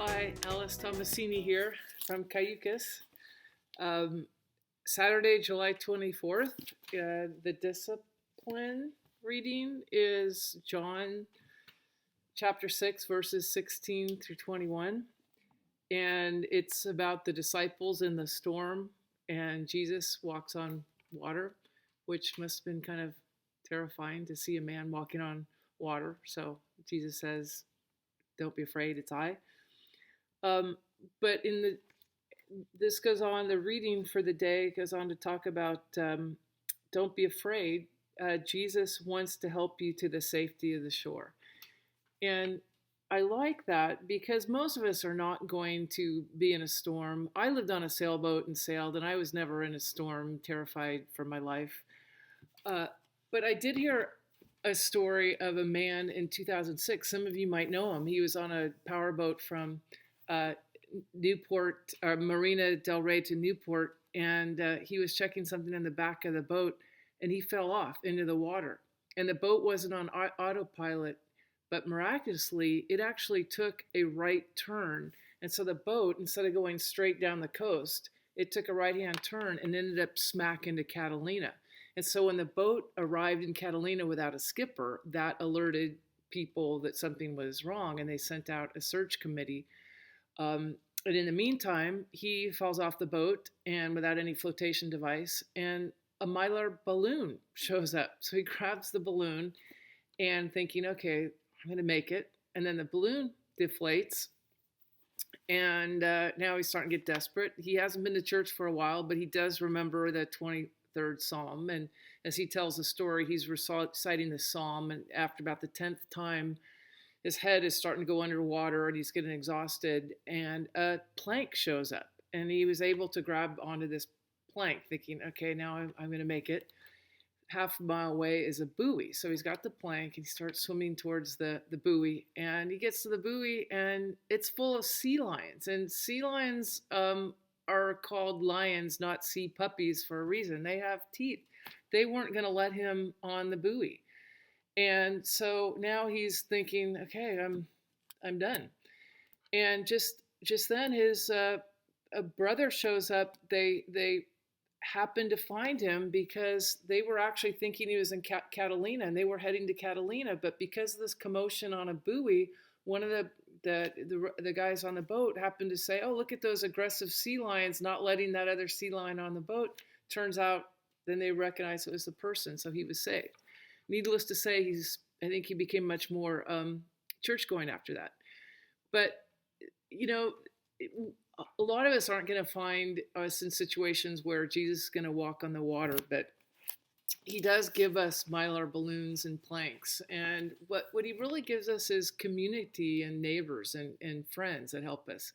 Hi, Alice Tomasini here from Cayucas. Saturday, July 24th, the discipline reading is John chapter 6, verses 16 through 21. And it's about the disciples in the storm, and Jesus walks on water, which must have been kind of terrifying to see a man walking on water. So Jesus says, "Don't be afraid, it's I." Um, but this goes on, the reading for the day goes on to talk about don't be afraid. Jesus wants to help you to the safety of the shore. And I like that because most of us are not going to be in a storm. I lived on a sailboat and sailed, and I was never in a storm, terrified for my life. Uh, but I did hear a story of a man in 2006. Some of you might know him. He was on a powerboat from uh, Newport, or Marina del Rey to Newport, and he was checking something in the back of the boat, and he fell off into the water. And the boat wasn't on autopilot, but miraculously, it actually took a right turn. And so the boat, instead of going straight down the coast, it took a right-hand turn and ended up smack into Catalina. And so when the boat arrived in Catalina without a skipper, that alerted people that something was wrong, and they sent out a search committee. And in the meantime, he falls off the boat and without any flotation device, and a Mylar balloon shows up. So he grabs the balloon and thinking, okay, I'm going to make it. And then the balloon deflates, and now he's starting to get desperate. He hasn't been to church for a while, but he does remember the 23rd Psalm. And as he tells the story, he's reciting the Psalm, and after about the 10th time, his head is starting to go underwater and he's getting exhausted, and a plank shows up, and he was able to grab onto this plank thinking, okay, now I'm going to make it. Half a mile away is a buoy. So he's got the plank and he starts swimming towards the buoy, and he gets to the buoy and it's full of sea lions, and sea lions are called lions, not sea puppies, for a reason. They have teeth. They weren't going to let him on the buoy. And so now he's thinking, okay, I'm done. And just then his a brother shows up. They happen to find him because they were actually thinking he was in Catalina, and they were heading to Catalina. But because of this commotion on a buoy, one of the guys on the boat happened to say, "Oh, look at those aggressive sea lions, not letting that other sea lion on the boat." Turns out, then they recognized it was the person, so he was saved. Needless to say, I think he became much more church going after that. But, you know, a lot of us aren't going to find us in situations where Jesus is going to walk on the water, but he does give us Mylar balloons and planks. And what he really gives us is community and neighbors and friends that help us.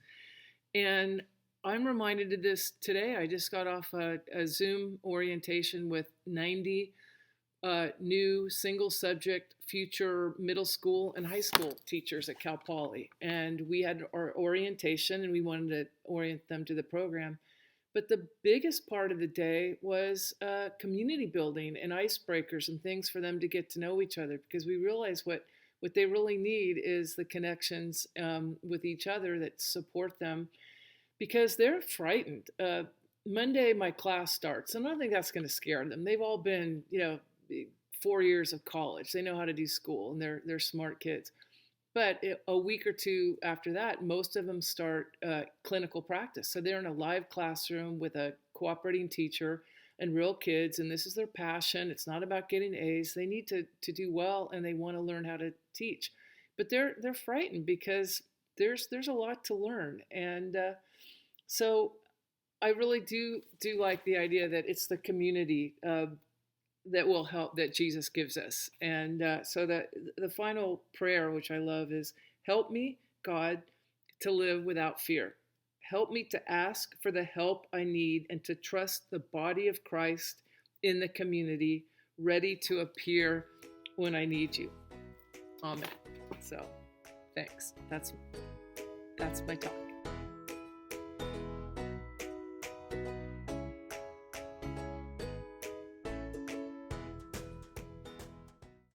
And I'm reminded of this today. I just got off a Zoom orientation with 90 new single subject future middle school and high school teachers at Cal Poly. And we had our orientation, and we wanted to orient them to the program. But the biggest part of the day was community building and icebreakers and things for them to get to know each other, because we realize what they really need is the connections with each other that support them, because they're frightened. Monday, my class starts, and I don't think that's going to scare them. They've all been, 4 years of college. They know how to do school, and they're smart kids. But a week or two after that, most of them start clinical practice. So they're in a live classroom with a cooperating teacher and real kids, and this is their passion. It's not about getting A's. They need to do well, and they want to learn how to teach. But they're frightened because there's a lot to learn. And so I really do like the idea that it's the community that will help, that Jesus gives us. And so that the final prayer, which I love, is, help me, God, to live without fear. Help me to ask for the help I need and to trust the body of Christ in the community, ready to appear when I need you. Amen. So thanks. That's my talk.